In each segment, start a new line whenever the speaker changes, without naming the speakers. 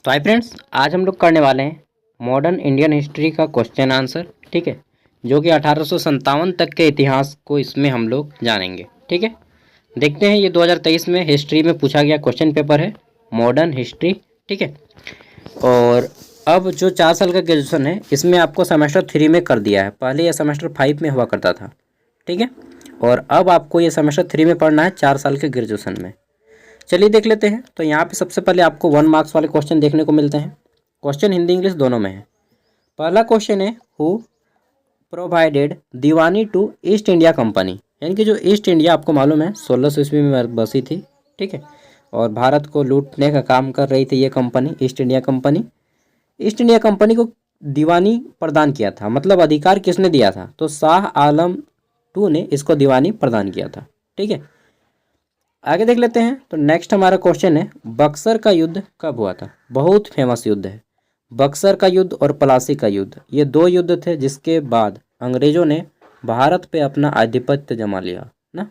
तो hi friends, आज हम लोग करने वाले हैं मॉडर्न इंडियन हिस्ट्री का क्वेश्चन आंसर। ठीक है, जो कि 1857 तक के इतिहास को इसमें हम लोग जानेंगे। ठीक है, देखते हैं। ये 2023 में हिस्ट्री में पूछा गया क्वेश्चन पेपर है, मॉडर्न हिस्ट्री। ठीक है, और अब जो 4 साल का ग्रेजुएशन है इसमें आपको सेमेस्टर 3 में कर दिया है। पहले यह सेमेस्टर 5 में हुआ करता था। ठीक है, और अब आपको ये सेमेस्टर 3 में पढ़ना है 4 साल के ग्रेजुएशन में। चलिए देख लेते हैं। तो यहाँ पे सबसे पहले आपको 1 मार्क्स वाले क्वेश्चन देखने को मिलते हैं। क्वेश्चन हिंदी इंग्लिश दोनों में है। पहला क्वेश्चन है, who provided diwani to East India Company. यानी कि जो ईस्ट इंडिया आपको मालूम है 1600 ईस्वी में बसी थी। ठीक है, और भारत को लूटने का काम कर रही थी ये company, east India company. East India company को दीवानी प्रदान किया था, मतलब अधिकार किसने दिया था? तो शाह आलम टू ने इसको दीवानी प्रदान किया था। ठीक है, आगे देख लेते हैं। तो नेक्स्ट हमारा क्वेश्चन है, बक्सर का युद्ध कब हुआ था? बहुत फेमस युद्ध है बक्सर का युद्ध और प्लासी का युद्ध। ये 2 युद्ध थे जिसके बाद अंग्रेजों ने भारत पे अपना आधिपत्य जमा लिया ना।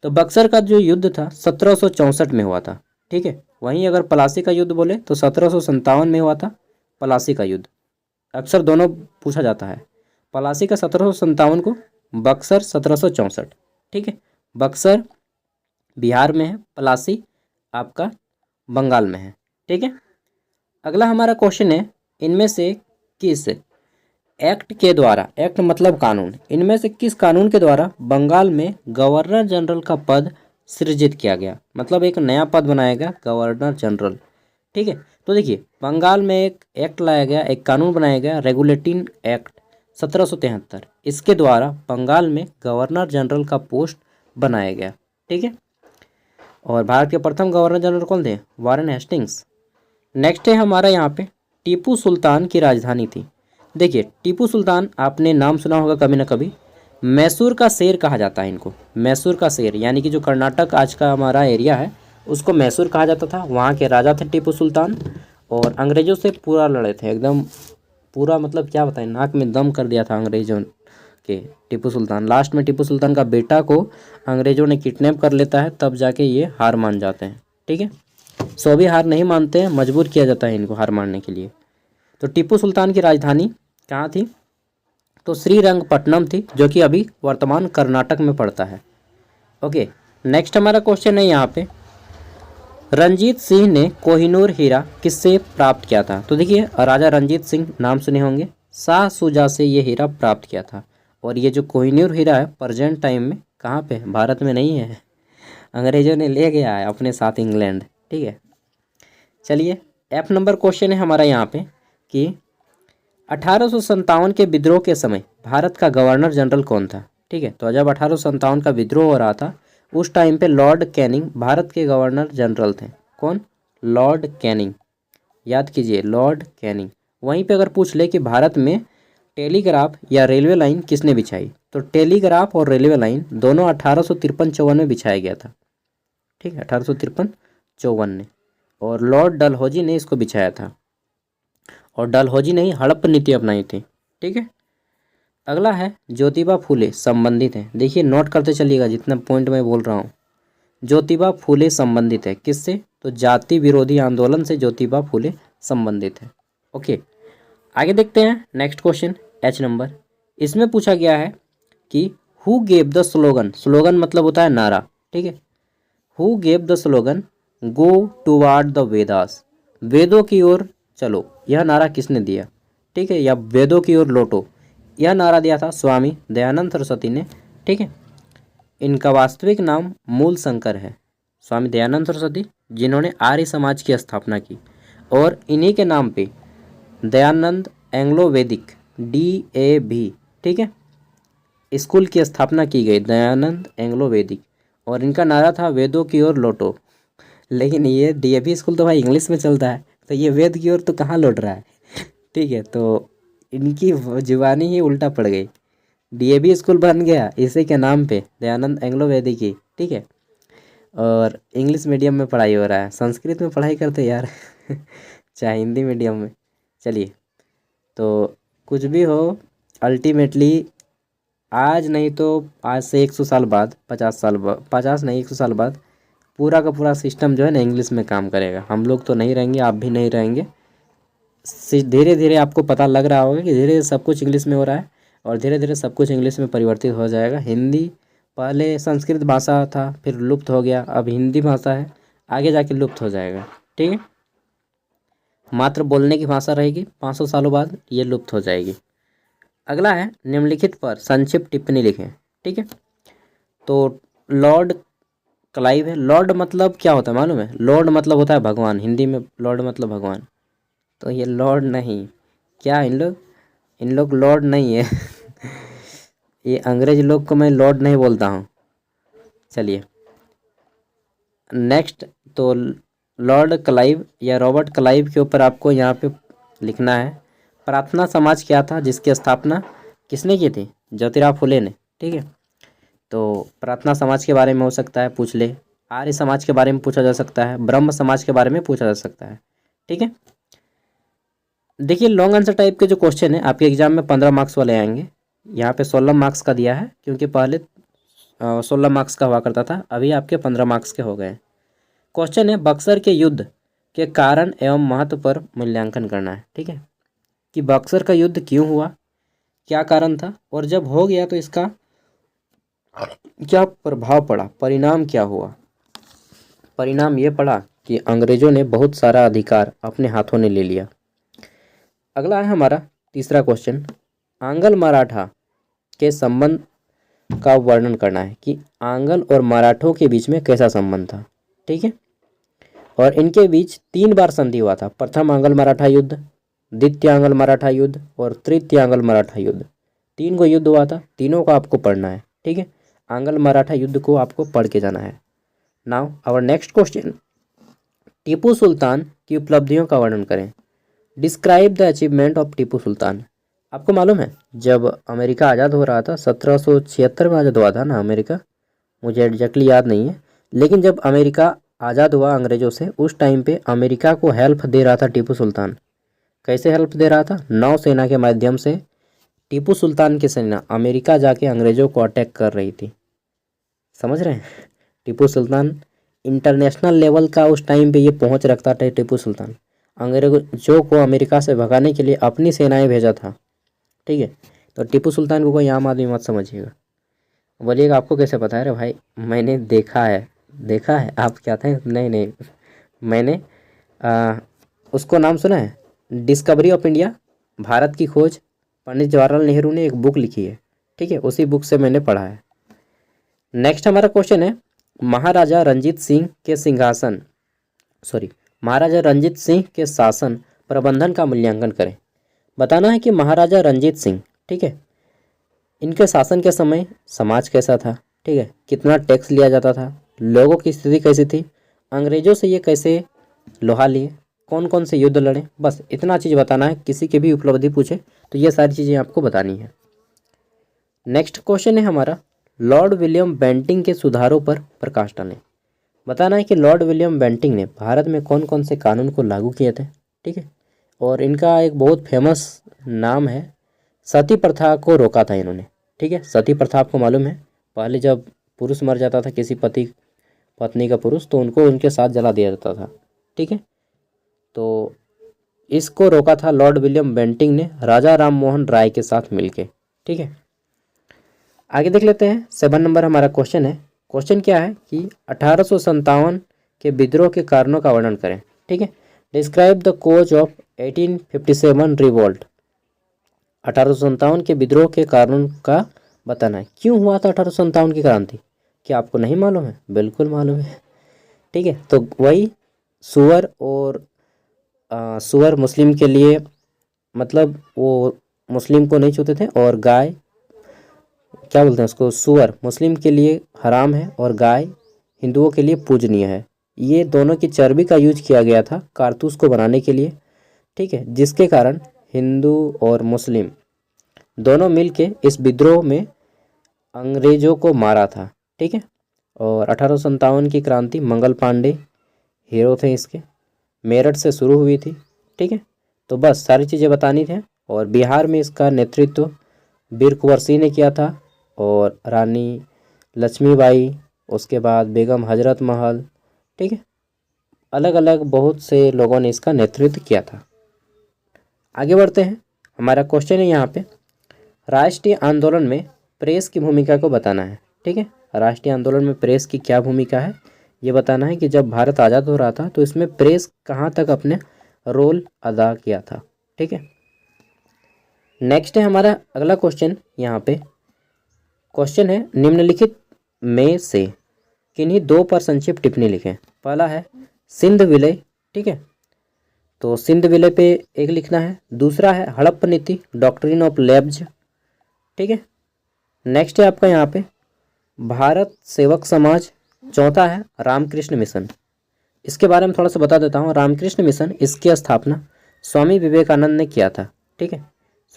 तो बक्सर का जो युद्ध था 1764 में हुआ था। ठीक है, वहीं अगर प्लासी का युद्ध बोले तो 1757 में हुआ था प्लासी का युद्ध। अक्सर दोनों पूछा जाता है, प्लासी का 1757 को, बक्सर 1764। ठीक है, बक्सर बिहार में है, प्लासी आपका बंगाल में है। ठीक है, अगला हमारा क्वेश्चन है, इनमें से किस एक्ट के द्वारा, एक्ट मतलब कानून, इनमें से किस कानून के द्वारा बंगाल में गवर्नर जनरल का पद सृजित किया गया? मतलब एक नया पद बनाया गया, गवर्नर जनरल। ठीक है, तो देखिए बंगाल में एक एक्ट लाया गया, एक कानून बनाया गया, रेगुलेटिंग एक्ट 1773। इसके द्वारा बंगाल में गवर्नर जनरल का पोस्ट बनाया गया। ठीक है, और भारत के प्रथम गवर्नर जनरल कौन थे? Warren Hastings. नेक्स्ट है हमारा यहाँ पे, टीपू सुल्तान की राजधानी थी। देखिए टीपू सुल्तान आपने नाम सुना होगा कभी ना कभी। मैसूर का शेर कहा जाता है इनको, मैसूर का शेर, यानी कि जो कर्नाटक आज का हमारा एरिया है उसको मैसूर कहा जाता था। वहाँ के राजा थे टीपू सुल्तान, और अंग्रेज़ों से पूरा लड़े थे एकदम, पूरा मतलब क्या बताएं, नाक में दम कर दिया था अंग्रेज़ों के टीपू सुल्तान। लास्ट में टीपू सुल्तान का बेटा को अंग्रेज़ों ने किडनैप कर लेता है, तब जाके ये हार मान जाते हैं। ठीक है, सो भी हार नहीं मानते हैं, मजबूर किया जाता है इनको हार मानने के लिए। तो टीपू सुल्तान की राजधानी कहाँ थी? तो श्रीरंगपट्टनम थी, जो कि अभी वर्तमान कर्नाटक में पड़ता है। ओके, नेक्स्ट हमारा क्वेश्चन है यहाँ पे, रंजीत सिंह ने कोहिनूर हीरा किससे प्राप्त किया था? तो देखिए राजा रंजीत सिंह नाम सुने होंगे, शाह शुजा से ये हीरा प्राप्त किया था। और ये जो कोहिनूर हीरा है प्रेजेंट टाइम में कहाँ पे? भारत में नहीं है, अंग्रेजों ने ले गया है अपने साथ इंग्लैंड। ठीक है, चलिए F नंबर क्वेश्चन है हमारा यहाँ पे कि 1857 के विद्रोह के समय भारत का गवर्नर जनरल कौन था? ठीक है, तो जब 1857 का विद्रोह हो रहा था उस टाइम पे लॉर्ड कैनिंग भारत के गवर्नर जनरल थे। कौन? लॉर्ड कैनिंग, याद कीजिए लॉर्ड कैनिंग। वहीं पे अगर पूछ ले कि भारत में टेलीग्राफ या रेलवे लाइन किसने बिछाई, तो टेलीग्राफ और रेलवे लाइन दोनों 1853-54 में बिछाया गया था। ठीक है, 1853-54 ने, और लॉर्ड डलहौजी ने इसको बिछाया था। और डलहौजी ने ही हड़प्पा नीति अपनाई थी। ठीक है, अगला है ज्योतिबा फूले संबंधित है। देखिए नोट करते चलिएगा जितना पॉइंट मैं बोल रहा हूँ। ज्योतिबा फूले संबंधित है किससे? तो जाति विरोधी आंदोलन से ज्योतिबा फूले संबंधित है। ओके, आगे देखते हैं नेक्स्ट क्वेश्चन H नंबर। इसमें पूछा गया है कि who gave the slogan, slogan मतलब होता है नारा। ठीक है, who gave the slogan go toward the Vedas, वेदों की ओर चलो, यह नारा किसने दिया? ठीक है, या वेदों की ओर लौटो, यह नारा दिया था स्वामी दयानंद सरस्वती ने। ठीक है, इनका वास्तविक नाम मूल शंकर है, स्वामी दयानंद सरस्वती, जिन्होंने आर्य समाज की स्थापना की। और इन्हीं के नाम पे दयानंद एंग्लो वैदिक DAV, ठीक है, स्कूल की स्थापना की गई, दयानंद एंग्लो वैदिक। और इनका नारा था वेदों की ओर लौटो। लेकिन ये DAV स्कूल तो भाई इंग्लिश में चलता है, तो ये वेद की ओर तो कहाँ लौट रहा है? ठीक है, तो इनकी जुबानी ही उल्टा पड़ गई। DAV स्कूल बन गया इसी के नाम पे, दयानंद एंग्लो वैदिक। ठीक है, और इंग्लिश मीडियम में पढ़ाई हो रहा है, संस्कृत में पढ़ाई करते यार चाहे हिंदी मीडियम में। चलिए, तो कुछ भी हो अल्टीमेटली आज नहीं तो आज से 100 साल बाद, 50 साल बाद, 50 नहीं 100 साल बाद पूरा का पूरा सिस्टम जो है ना इंग्लिश में काम करेगा। हम लोग तो नहीं रहेंगे, आप भी नहीं रहेंगे। धीरे धीरे आपको पता लग रहा होगा कि धीरे धीरे सब कुछ इंग्लिश में हो रहा है और धीरे धीरे सब कुछ इंग्लिश में परिवर्तित हो जाएगा। हिंदी पहले संस्कृत भाषा था, फिर लुप्त हो गया, अब हिंदी भाषा है, आगे जाके लुप्त हो जाएगा। ठीक है, मात्र बोलने की भाषा रहेगी, 500 सालों बाद ये लुप्त हो जाएगी। अगला है निम्नलिखित पर संक्षिप्त टिप्पणी लिखें। ठीक है, तो लॉर्ड क्लाइव है। लॉर्ड मतलब क्या होता है मालूम है? लॉर्ड मतलब होता है भगवान, हिंदी में लॉर्ड मतलब भगवान। तो ये लॉर्ड नहीं, क्या इन लोग लॉर्ड नहीं है ये अंग्रेज लोग को मैं लॉर्ड नहीं बोलता हूँ। चलिए नेक्स्ट, तो लॉर्ड क्लाइव या रॉबर्ट क्लाइव के ऊपर आपको यहाँ पे लिखना है प्रार्थना समाज क्या था जिसकी स्थापना किसने की थी? ज्योतिराव फुले ने। ठीक है, तो प्रार्थना समाज के बारे में हो सकता है पूछ ले, आर्य समाज के बारे में पूछा जा सकता है, ब्रह्म समाज के बारे में पूछा जा सकता है। ठीक है, देखिए लॉन्ग आंसर टाइप के जो क्वेश्चन है आपके एग्जाम में 15 मार्क्स वाले आएंगे। यहाँ पे 16 मार्क्स का दिया है क्योंकि पहले 16 मार्क्स का हुआ करता था, अभी आपके 15 मार्क्स के हो गए। क्वेश्चन है बक्सर के युद्ध के कारण एवं महत्व पर मूल्यांकन करना है। ठीक है, कि बक्सर का युद्ध क्यों हुआ, क्या कारण था, और जब हो गया तो इसका क्या प्रभाव पड़ा, परिणाम क्या हुआ। परिणाम ये पड़ा कि अंग्रेजों ने बहुत सारा अधिकार अपने हाथों ने ले लिया। अगला है हमारा तीसरा क्वेश्चन, आंग्ल मराठा के संबंध का वर्णन करना है कि आंग्ल और मराठों के बीच में कैसा संबंध था। ठीक है, और इनके बीच 3 बार संधि हुआ था। प्रथम आंग्ल मराठा युद्ध, द्वितीय आंग्ल मराठा युद्ध और तृतीय आंग्ल मराठा युद्ध। 3 को युद्ध हुआ था, तीनों को आपको पढ़ना है। ठीक है, आंग्ल मराठा युद्ध को आपको पढ़ के जाना है। Now our next question, Tipu Sultan की उपलब्धियों का वर्णन करें। Describe the achievement of Tipu Sultan. आपको मालूम है जब अमेरिका आज़ाद हो रहा था, 1776 में आज़ाद हुआ था ना अमेरिका, मुझे एग्जैक्टली याद नहीं है, लेकिन जब अमेरिका आज़ाद हुआ अंग्रेज़ों से, उस टाइम पे अमेरिका को हेल्प दे रहा था टीपू सुल्तान। कैसे हेल्प दे रहा था? नौसेना के माध्यम से टीपू सुल्तान की सेना अमेरिका जाके अंग्रेज़ों को अटैक कर रही थी। समझ रहे हैं? टीपू सुल्तान इंटरनेशनल लेवल का उस टाइम पे ये पहुंच रखता था। टीपू सुल्तान अंग्रेजों को अमेरिका से भगाने के लिए अपनी सेनाएं भेजा था। ठीक है, तो टीपू सुल्तान को कोई आम आदमी मत समझिएगा। बोलिएगा आपको कैसे पता है? अरे भाई मैंने देखा है। देखा है आप क्या थे? नहीं, मैंने उसको नाम सुना है, डिस्कवरी ऑफ इंडिया, भारत की खोज, पंडित जवाहरलाल नेहरू ने एक बुक लिखी है। ठीक है, उसी बुक से मैंने पढ़ा है। नेक्स्ट हमारा क्वेश्चन है, महाराजा रंजीत सिंह के शासन प्रबंधन का मूल्यांकन करें। बताना है कि महाराजा रंजीत सिंह, ठीक है, इनके शासन के समय समाज कैसा था। ठीक है, कितना टैक्स लिया जाता था, लोगों की स्थिति कैसी थी, अंग्रेजों से ये कैसे लोहा लिए, कौन कौन से युद्ध लड़े, बस इतना चीज़ बताना है। किसी की भी उपलब्धि पूछे तो ये सारी चीज़ें आपको बतानी है। नेक्स्ट क्वेश्चन है हमारा, लॉर्ड विलियम बेंटिंग के सुधारों पर प्रकाश डालें। बताना है कि लॉर्ड विलियम बेंटिंग ने भारत में कौन कौन से कानून को लागू किए थे। ठीक है, और इनका एक बहुत फेमस नाम है, सती प्रथा को रोका था इन्होंने। ठीक है, सती प्रथा आपको मालूम है, पहले जब पुरुष मर जाता था, किसी पत्नी का पुरुष, तो उनको उनके साथ जला दिया जाता था। ठीक है, तो इसको रोका था लॉर्ड विलियम बेंटिंग ने राजा राम मोहन राय के साथ मिलके। ठीक है, आगे देख लेते हैं। 7 नंबर हमारा क्वेश्चन है। क्वेश्चन क्या है कि 1857 के विद्रोह के कारणों का वर्णन करें। ठीक है, describe the cause of 1857 revolt. 1857 के विद्रोह के कारणों का बताना है। क्यों हुआ था 1857 की क्रांति? क्या आपको नहीं मालूम है? बिल्कुल मालूम है। ठीक है, तो वही सुअर और सुअर मुस्लिम के लिए, मतलब वो मुस्लिम को नहीं छूते थे, और गाय, क्या बोलते हैं उसको, सुअर मुस्लिम के लिए हराम है और गाय हिंदुओं के लिए पूजनीय है। ये दोनों की चर्बी का यूज किया गया था कारतूस को बनाने के लिए। ठीक है, जिसके कारण हिंदू और मुस्लिम दोनों मिलके इस विद्रोह में अंग्रेजों को मारा था। ठीक है, और 1857 की क्रांति मंगल पांडे हीरो थे इसके, मेरठ से शुरू हुई थी। ठीक है, तो बस सारी चीज़ें बतानी थी। और बिहार में इसका नेतृत्व वीर कुंवर सिंह ने किया था, और रानी लक्ष्मीबाई, उसके बाद बेगम हजरत महल, ठीक है। अलग अलग बहुत से लोगों ने इसका नेतृत्व किया था। आगे बढ़ते हैं। हमारा क्वेश्चन है यहाँ पे, राष्ट्रीय आंदोलन में प्रेस की भूमिका को बताना है। ठीक है, राष्ट्रीय आंदोलन में प्रेस की क्या भूमिका है ये बताना है कि जब भारत आज़ाद हो रहा था तो इसमें प्रेस कहाँ तक अपने रोल अदा किया था। ठीक है। नेक्स्ट है हमारा अगला क्वेश्चन। यहाँ पे क्वेश्चन है, निम्नलिखित में से किन्हीं दो पर संक्षिप्त टिप्पणी लिखें। पहला है सिंध विलय। ठीक है, तो सिंध विलय पे एक लिखना है। दूसरा है हड़प्पा नीति, डॉक्ट्रिन ऑफ लेब्ज। ठीक है। नेक्स्ट है आपका यहाँ पे भारत सेवक समाज। चौथा है रामकृष्ण मिशन। इसके बारे में थोड़ा सा बता देता हूँ। रामकृष्ण मिशन, इसकी स्थापना स्वामी विवेकानंद ने किया था। ठीक है,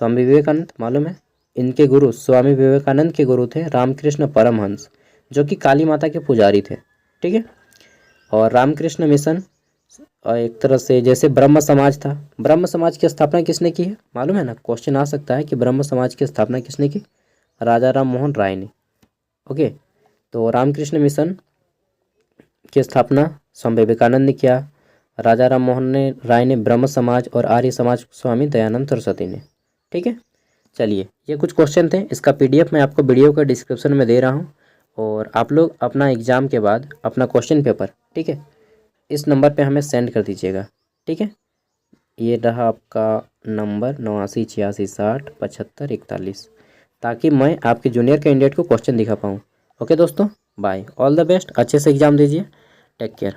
स्वामी विवेकानंद मालूम है, इनके गुरु स्वामी विवेकानंद के गुरु थे रामकृष्ण परमहंस, जो कि काली माता के पुजारी थे। ठीक है। और रामकृष्ण मिशन एक तरह से जैसे ब्रह्म समाज था। ब्रह्म समाज की स्थापना किसने की है मालूम है ना, क्वेश्चन आ सकता है कि ब्रह्म समाज की स्थापना किसने की, राजा राम मोहन राय ने। ओके, तो रामकृष्ण मिशन की स्थापना स्वामी विवेकानंद ने किया, राजा राम मोहन राय ने ब्रह्म समाज, और आर्य समाज स्वामी दयानंद सरस्वती ने। ठीक है। चलिए, ये कुछ क्वेश्चन थे। इसका पीडीएफ मैं आपको वीडियो के डिस्क्रिप्शन में दे रहा हूँ, और आप लोग अपना एग्ज़ाम के बाद अपना क्वेश्चन पेपर, ठीक है, इस नंबर पे हमें सेंड कर दीजिएगा। ठीक है, ये रहा आपका नंबर 8986607541, ताकि मैं आपके जूनियर कैंडिडेट को क्वेश्चन दिखा पाऊँ। ओके दोस्तों, बाय, ऑल द बेस्ट, अच्छे से एग्ज़ाम दीजिए, टेक केयर।